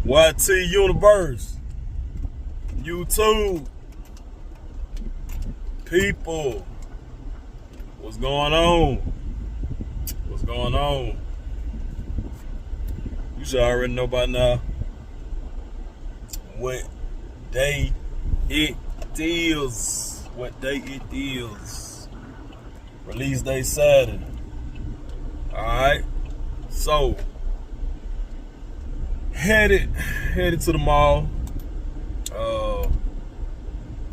YT Universe, YouTube, people, what's going on? What's going on? You should already know by now what day it is. What day it is. Release day Saturday. Alright. So headed to the mall.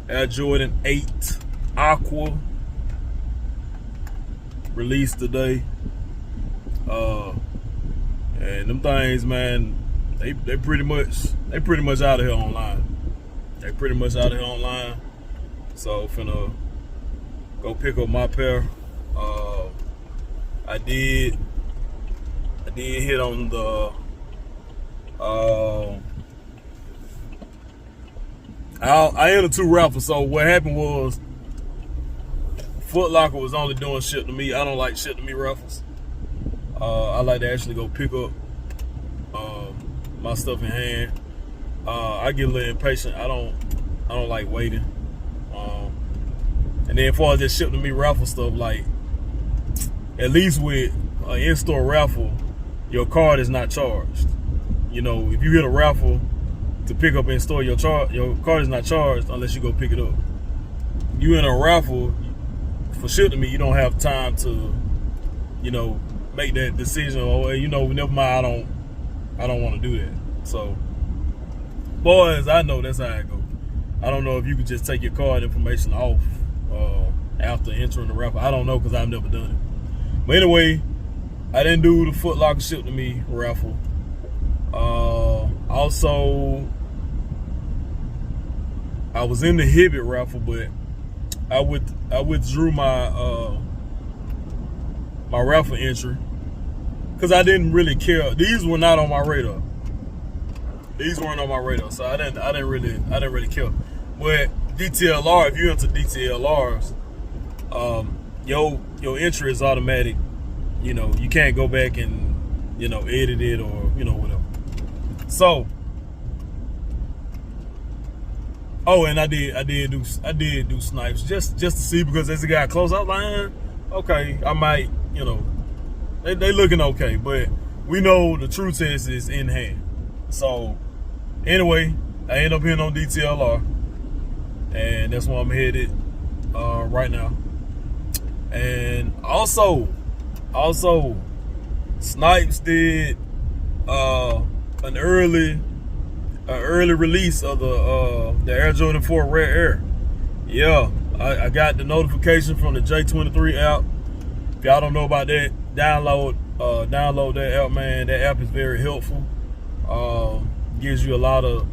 Air Jordan 8 Aqua released today. And them things, man, they pretty much out of here online. They pretty much out of here online. So finna go pick up my pair. I did hit on the I entered 2 raffles. So what happened was Foot Locker was only doing ship to me. I don't like ship to me raffles. I like to actually go pick up my stuff in hand. I get a little impatient. I don't like waiting. And then as far as this ship to me raffle stuff, like at least with an in-store raffle, your card is not charged. You know, if you hit a raffle to pick up in store, your card is not charged unless you go pick it up. You in a raffle for ship to me, you don't have time to, you know, make that decision. Or you know, never mind. I don't want to do that. So, boys, I know that's how it go. I don't know if you could just take your card information off after entering the raffle. I don't know because I've never done it. But anyway, I didn't do the Foot Locker ship to me raffle. Also, I was in the Hibbit raffle, but I withdrew my my raffle entry because I didn't really care. These were not on my radar. These weren't on my radar, so I didn't really care. But DTLR, if you into DTLRs, your entry is automatic. You know, you can't go back and, you know, edit it or, you know, whatever. So, and I did do snipes just to see, because as it got close, I was like, okay, I might, you know, they looking okay, but we know the true test is in hand. So anyway, I end up hitting on DTLR, and that's where I'm headed right now. And also Snipes did an early release of the Air Jordan 4 Rare Air. Yeah, I got the notification from the J23 app. If y'all don't know about that, download that app, man. That app is very helpful. Gives you a lot of,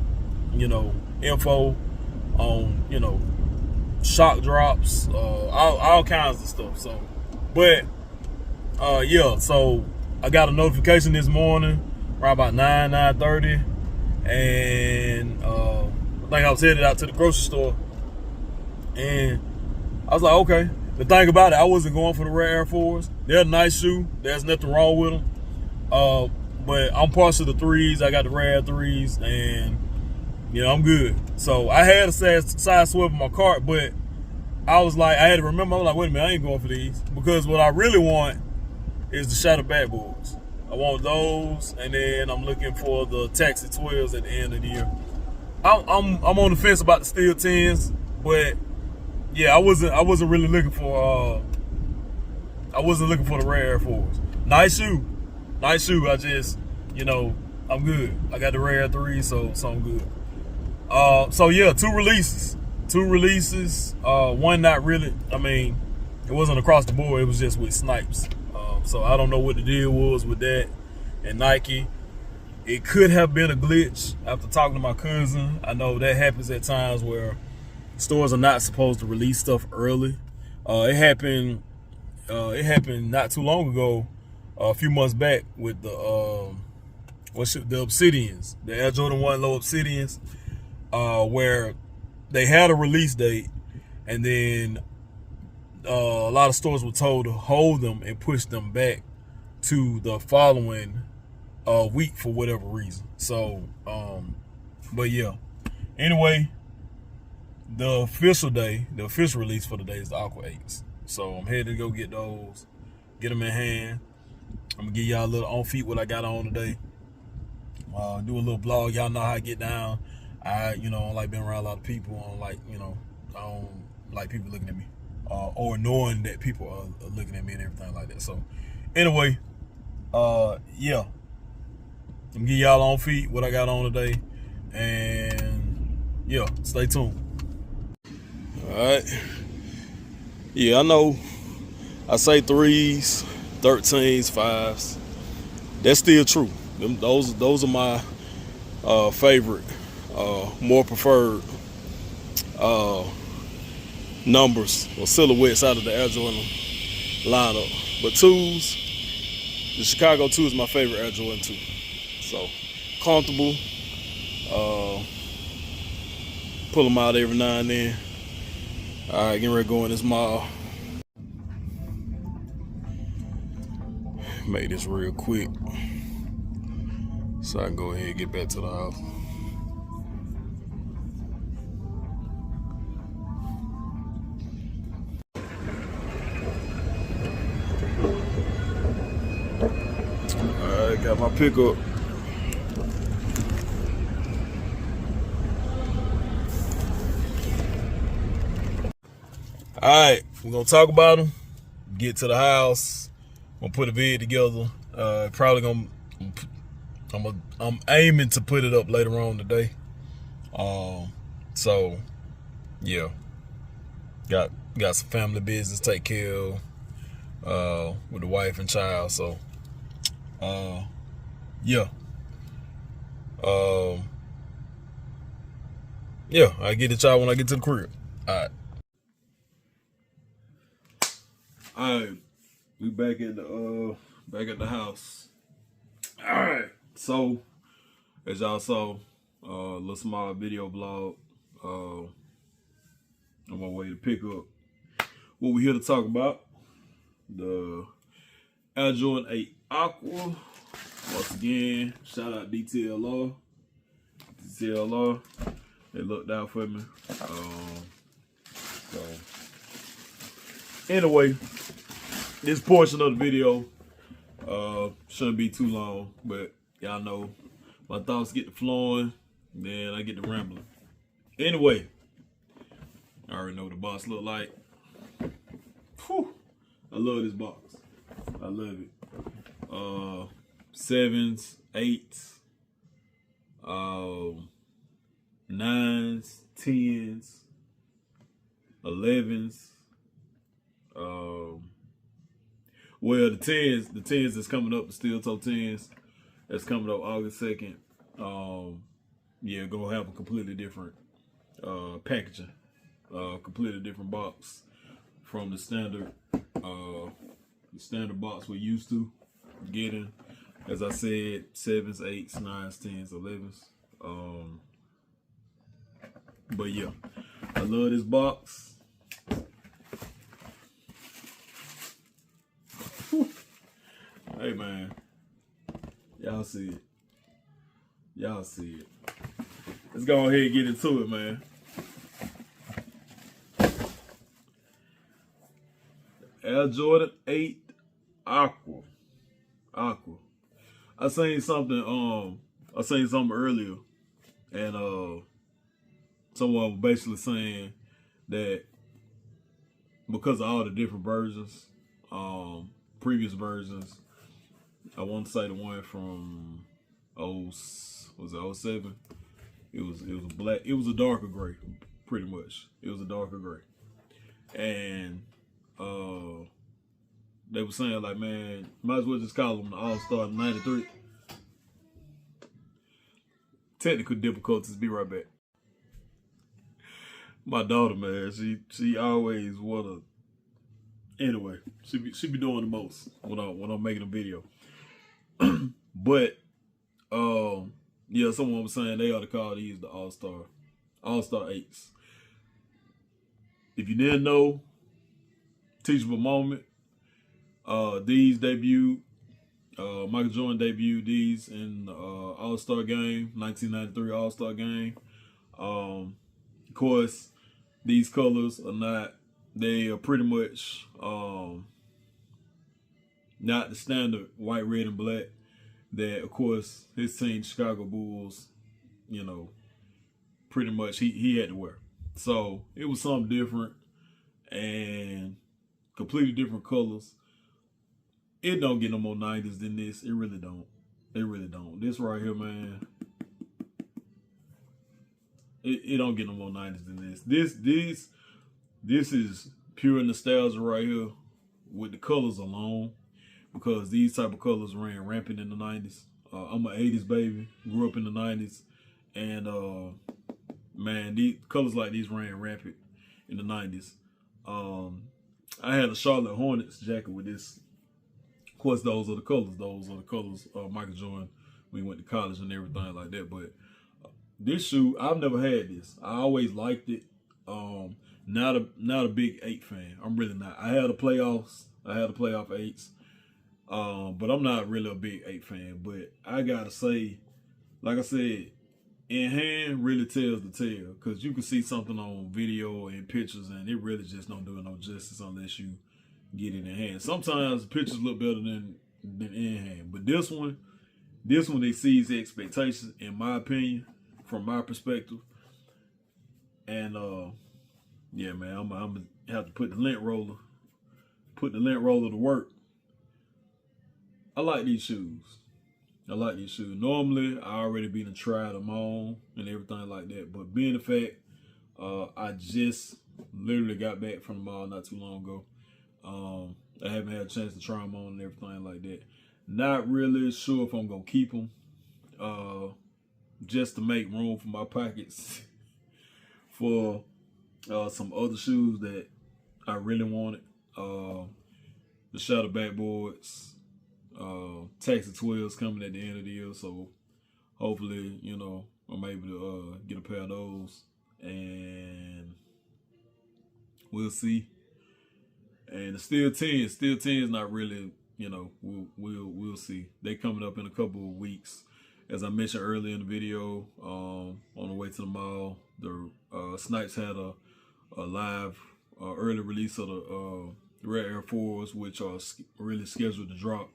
you know, info on, you know, shock drops, all kinds of stuff. So, but yeah, so I got a notification this morning around about 9:30, and I think I was headed out to the grocery store, and I was like, okay. The thing about it, I wasn't going for the Rare Air 4s. They're a nice shoe. There's nothing wrong with them. But I'm partial to 3s. I got the Rare 3s, and, you know, I'm good. So I had a side swivel in my cart, but I was like, I had to remember, I was like, wait a minute, I ain't going for these. Because what I really want is the Shadow Backboards. I want those, and then I'm looking for the Taxi 12s at the end of the year. I'm on the fence about the Steel 10s, but yeah, I wasn't really looking for the Rare Air 4s. Nice shoe. I just, you know, I'm good. I got the Rare 3, so I'm good. So yeah, 2 releases. One not really. I mean, it wasn't across the board. It was just with Snipes. So I don't know what the deal was with that and Nike. It could have been a glitch after talking to my cousin. I know that happens at times where stores are not supposed to release stuff early. It happened not too long ago, a few months back, with the Obsidians, the Air Jordan 1 Low Obsidians, where they had a release date, and then a lot of stores were told to hold them and push them back to the following week for whatever reason. So, but yeah. Anyway, the official release for the day is the Aqua 8s. So I'm headed to go get those, get them in hand. I'm gonna give y'all a little on feet what I got on today. Do a little vlog. Y'all know how I get down. I don't like being around a lot of people. I don't like, I don't like people looking at me. Or knowing that people are looking at me and everything like that. So anyway, yeah. I'm gonna give y'all on feet what I got on today. And yeah, stay tuned. Alright. Yeah, I know I say 3s, 13s, 5s. That's still true. Those are my favorite, more preferred numbers or silhouettes out of the Air Jordan lineup. But 2s, the Chicago 2 is my favorite Air Jordan 2. So comfortable. Pull them out every now and then. All right, getting ready to go in this mall. Make this real quick so I can go ahead and get back to the house. All right, got my pickup. All right, we're gonna talk about them. Get to the house. I'm gonna put a vid together. Probably I'm aiming to put it up later on today. So yeah, got some family business to take care of with the wife and child. So yeah, yeah, I get it y'all when I get to the crib. All right. All right, we back at the house. All right, so as y'all saw, little small video blog. On my way to pick up what we're here to talk about. The Air Jordan 8 Aqua. Once again, shout out DTLR. They looked out for me. So anyway, this portion of the video shouldn't be too long, but y'all know my thoughts get to flowing, then I get to rambling. Anyway, I already know what the box look like. Whew, I love this box. I love it. 7s, 8s, 9s, 10s, 11s. Well, the 10s that's coming up, the steel toe 10s, that's coming up August 2nd. Yeah, gonna have a completely different packaging, completely different box from the standard box we're used to getting. As I said, 7s, 8s, 9s, 10s, 11s. But yeah, I love this box. Whew. Hey man, y'all see it. Y'all see it. Let's go ahead and get into it, man. Air Jordan 8 Aqua. I seen something earlier, and someone was basically saying that because of all the different versions, previous versions, I want to say the one from was it 07? It was black. It was a darker gray, pretty much. It was a darker gray, and they were saying like, man, might as well just call them the All-Star 93. Technical difficulties. Be right back. My daughter, man, she always wanna. Anyway, she be doing the most when I'm making a video. But yeah, someone was saying they ought to call these the All-Star 8s. If you didn't know, teachable moment. These debuted Michael Jordan debuted these in the All-Star game, 1993 All-Star game. Of course, these colors are not, they are pretty much not the standard white, red, and black that, of course, his team, Chicago Bulls, you know, pretty much he had to wear. So it was something different and completely different colors. It don't get no more 90s than this. It really don't. It really don't. This right here, man. It don't get no more 90s than this. This is pure nostalgia right here with the colors alone, because these type of colors ran rampant in the 90s. I'm an 80s baby. Grew up in the 90s. And man, these colors like these ran rampant in the 90s. I had a Charlotte Hornets jacket with this. Of course, those are the colors. Those are the colors of Michael Jordan when he went to college and everything like that. But this shoe, I've never had this. I always liked it. Not a big 8 fan. I'm really not. I had the playoffs. I had the playoff 8s. But I'm not really a big 8 fan. But I gotta say, like I said, in hand really tells the tale, because you can see something on video and pictures and it really just don't do it no justice unless you get it in hand. Sometimes pictures look better than in hand, but this one exceeds expectations in my opinion, from my perspective. And yeah, man, I'm gonna have to put the lint roller to work. I like these shoes. Normally, I already been to try them on and everything like that. But being the fact, I just literally got back from the mall not too long ago. I haven't had a chance to try them on and everything like that. Not really sure if I'm going to keep them. Just to make room for my pockets for some other shoes that I really wanted. The Shadow Backboards. Texas 12s coming at the end of the year, so hopefully, you know, I'm able to get a pair of those, and we'll see. And the Steel 10s not really, you know, we'll see. They coming up in a couple of weeks, as I mentioned earlier in the video. On the way to the mall, the Snipes had a live early release of the Red Air 4s, which are really scheduled to drop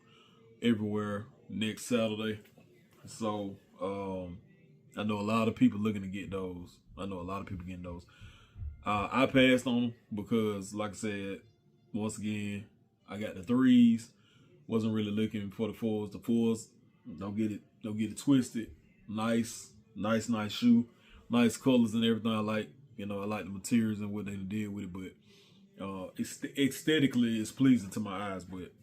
everywhere next Saturday. So I know a lot of people looking to get those. I passed on them because, like I said, once again, I got the 3s. Wasn't really looking for the 4s. The 4s, don't get it twisted. Nice shoe, nice colors and everything. I like the materials and what they did with it, but aesthetically it's pleasing to my eyes. But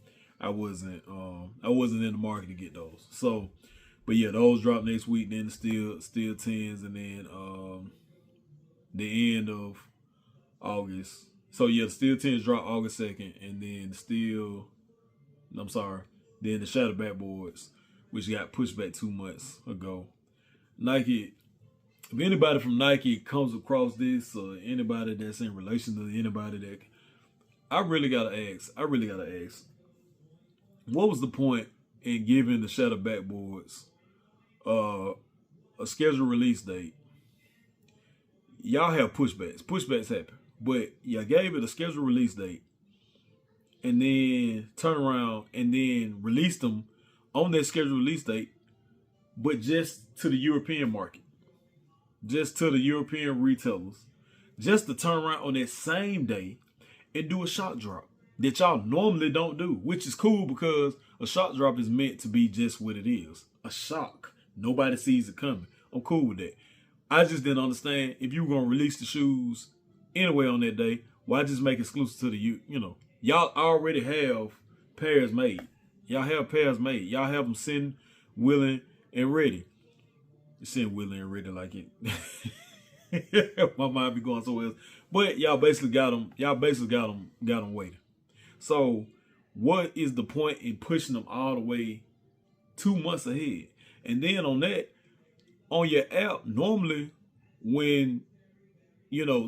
I wasn't in the market to get those. So, but yeah, those drop next week. Then the Steel 10s, and then the end of August. So yeah, the Steel 10s drop August 2nd, and then then the Shadow Backboards, which got pushed back 2 months ago. Nike. If anybody from Nike comes across this, or anybody that's in relation to anybody that, I really gotta ask. What was the point in giving the Shadow Backboards a scheduled release date? Y'all have pushbacks. Pushbacks happen. But y'all gave it a scheduled release date and then turn around and then release them on that scheduled release date, but just to the European market. Just to the European retailers. Just to turn around on that same day and do a shock drop that y'all normally don't do, which is cool because a shock drop is meant to be just what it is, a shock. Nobody sees it coming. I'm cool with that. I just didn't understand, if you were going to release the shoes anyway on that day, why just make exclusive to the, y'all already have pairs made. Y'all have them sitting, willing, and ready. Sitting, willing, and ready like it. My mind be going somewhere else. But y'all basically got them waiting. So what is the point in pushing them all the way 2 months ahead? And then on that, on your app, normally when,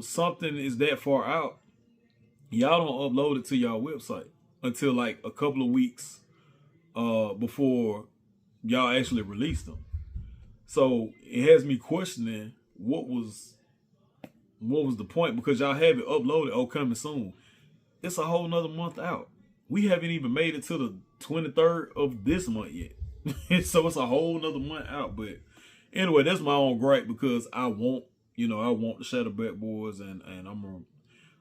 something is that far out, y'all don't upload it to y'all website until like a couple of weeks before y'all actually released them. So it has me questioning what was the point, because y'all have it uploaded, oh, coming soon. It's a whole nother month out. We haven't even made it to the 23rd of this month yet. So it's a whole nother month out. But anyway, that's my own gripe, because I want the Shadowback boys, and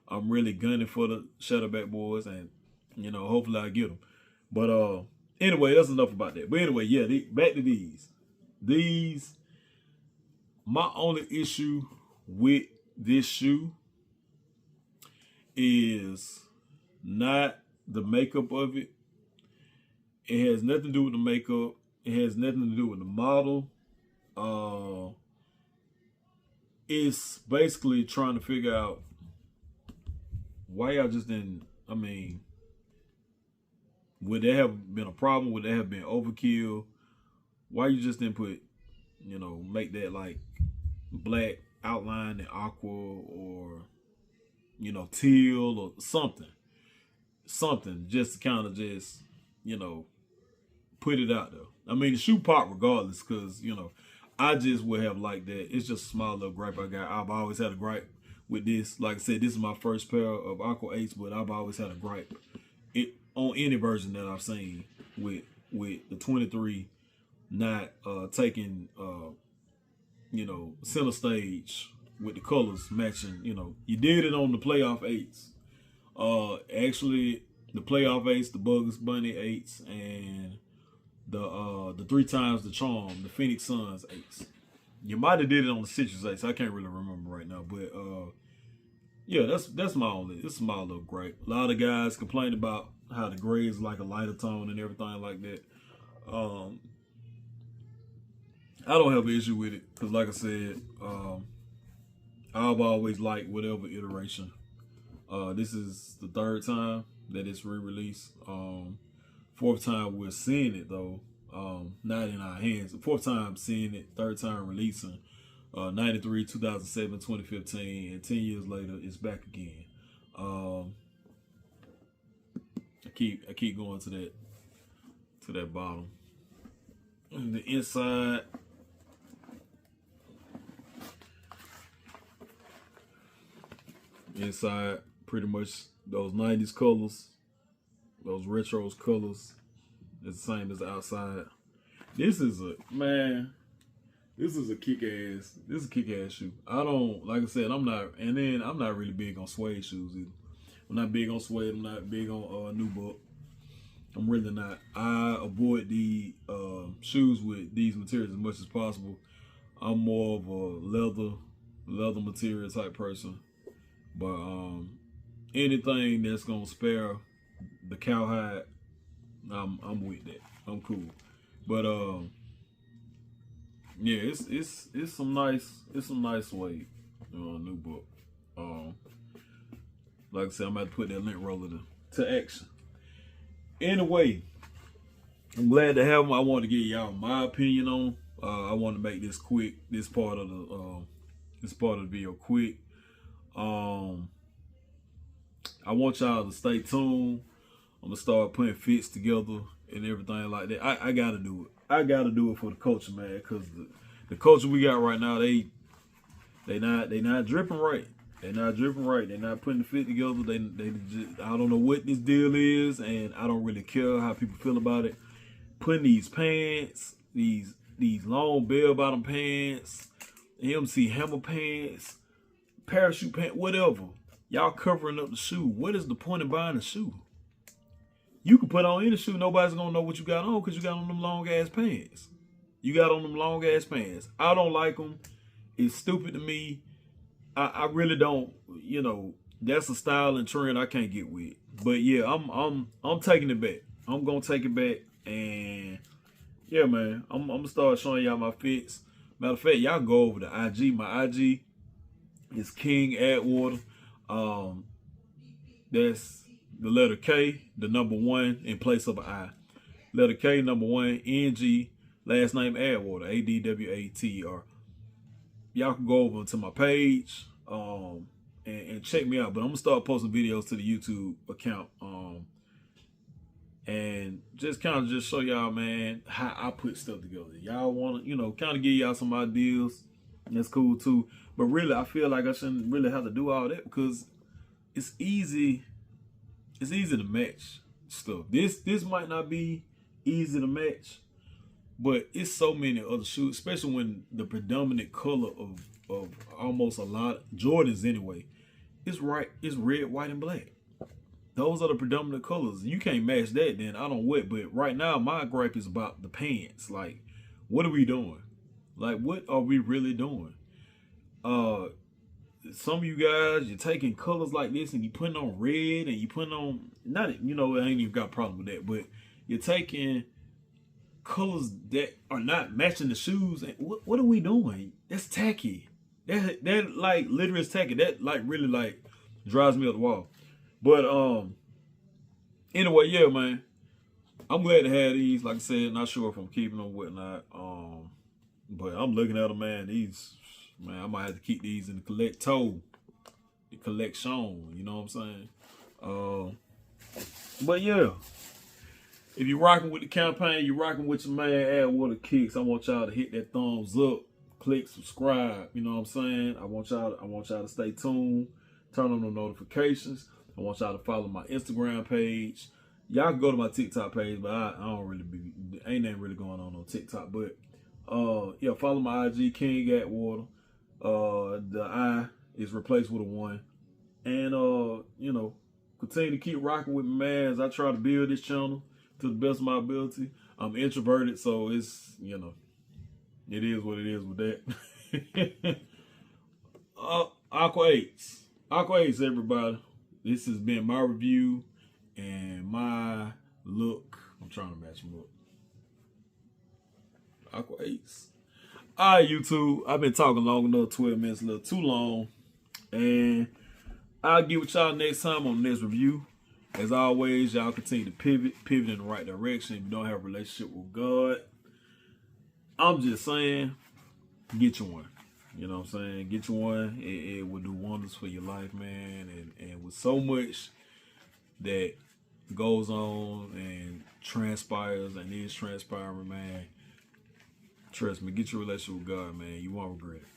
I'm really gunning for the Shadowback boys, and hopefully I get them. But anyway, that's enough about that. But anyway, yeah, back to these. My only issue with this shoe is not the makeup of it. It has nothing to do with the makeup. It has nothing to do with the model. It's basically trying to figure out why y'all just didn't, would there have been a problem? Would there have been overkill? Why you just didn't put, make that like black outline in aqua, or, teal or something. Something just to kind of just, put it out there. The shoe pop regardless, because, I just would have liked that. It's just a small little gripe I got. I've always had a gripe with this. Like I said, this is my first pair of Aqua 8s, but I've always had a gripe on any version that I've seen with the 23 not taking center stage with the colors matching. You did it on the playoff 8s. Actually, the playoff 8s, the Bugs Bunny 8s, and the 3 times the charm, the Phoenix Suns 8s. You might have did it on the Citrus 8s. I can't really remember right now, but yeah, that's my only. It's a small little gripe. A lot of guys complain about how the gray is like a lighter tone and everything like that. I don't have an issue with it, because like I said, I've always liked whatever iteration. This is the 3rd time that it's re-released. 4th time we're seeing it though, not in our hands. The 4th time seeing it, 3rd time releasing. 93, 2007, 2015, and 10 years later it's back again. I keep going to that bottom. And the inside, pretty much those 90s colors, those retro colors, it's the same as the outside. This is a kick-ass shoe. I don't, like I said, I'm not really big on suede shoes either. I'm not big on suede. I'm not big on nubuck. I'm really not. I avoid the shoes with these materials as much as possible. I'm more of a leather material type person. But anything that's gonna spare the cowhide, I'm with that. I'm cool. But yeah, it's some nice suede nubuck. Like I said, I'm about to put that lint roller to action. Anyway, I'm glad to have them. I want to give y'all my opinion on them. I want to make this quick. This part of the video quick. I want y'all to stay tuned. I'm gonna start putting fits together and everything like that. I gotta do it. I gotta do it for the culture, man. Cause the culture we got right now, they not dripping right. They're not dripping right. They're not putting the fit together. They just, I don't know what this deal is, and I don't really care how people feel about it. Putting these pants, these long bell bottom pants, MC Hammer pants, parachute pants, whatever. Y'all covering up the shoe. What is the point of buying a shoe? You can put on any shoe. Nobody's gonna know what you got on because you got on them long ass pants. You got on them long ass pants. I don't like them. It's stupid to me. I really don't. You know, that's a style and trend I can't get with. But yeah, I'm taking it back. I'm gonna take it back, and yeah, man, I'm gonna start showing y'all my fits. Matter of fact, y'all go over to IG. My IG is King Atwater. That's the letter K, the number 1 in place of an I. Letter K, number 1, NG, last name Atwater, ADWATER. Y'all can go over to my page and check me out. But I'm gonna start posting videos to the YouTube account. and just kind of just show y'all, man, how I put stuff together. Y'all want to, kind of give y'all some ideas. That's cool too. But really, I feel like I shouldn't really have to do all that because it's easy. It's easy to match stuff. This might not be easy to match, but it's so many other shoes, especially when the predominant color of almost a lot Jordans anyway. It's red, white, and black. Those are the predominant colors. You can't match that, then I don't what. But right now, my gripe is about the pants. Like, what are we doing? Like, what are we really doing? Some of you guys, you're taking colors like this and you putting on red and you putting on, not, I ain't even got a problem with that, but you're taking colors that are not matching the shoes. And what are we doing? That's tacky. That like literally is tacky. That like really like drives me up the wall. But anyway, yeah, man. I'm glad to have these. Like I said, not sure if I'm keeping them or whatnot. But I'm looking at them, man. These, man, I might have to keep these in the collection. You know what I'm saying? But yeah, if you're rocking with the campaign, you're rocking with your man Aqua Kicks. I want y'all to hit that thumbs up, click subscribe. You know what I'm saying? I want y'all to stay tuned, turn on the notifications. I want y'all to follow my Instagram page. Y'all can go to my TikTok page, but I don't really ain't nothing really going on TikTok. But yeah, follow my IG, King at Water. The I is replaced with a 1. And continue to keep rocking with me, man, as I try to build this channel to the best of my ability. I'm introverted, so it's, it is what it is with that. Aqua 8s, everybody. This has been my review and my look. I'm trying to match them up. Aqua 8s. All right, YouTube. I've been talking long enough, 12 minutes, a little too long. And I'll get with y'all next time on the next review. As always, y'all continue to pivot in the right direction. If you don't have a relationship with God, I'm just saying, get you one. You know what I'm saying? Get you one. It will do wonders for your life, man. And with so much that goes on and transpires and is transpiring, man, trust me, get your relationship with God, man. You won't regret it.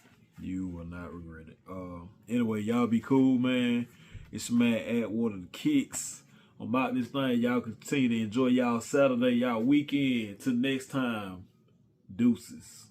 You will not regret it. Anyway, y'all be cool, man. It's your man Aqua Kicks. I'm about this thing. Y'all continue to enjoy y'all Saturday, y'all weekend. Till next time, deuces.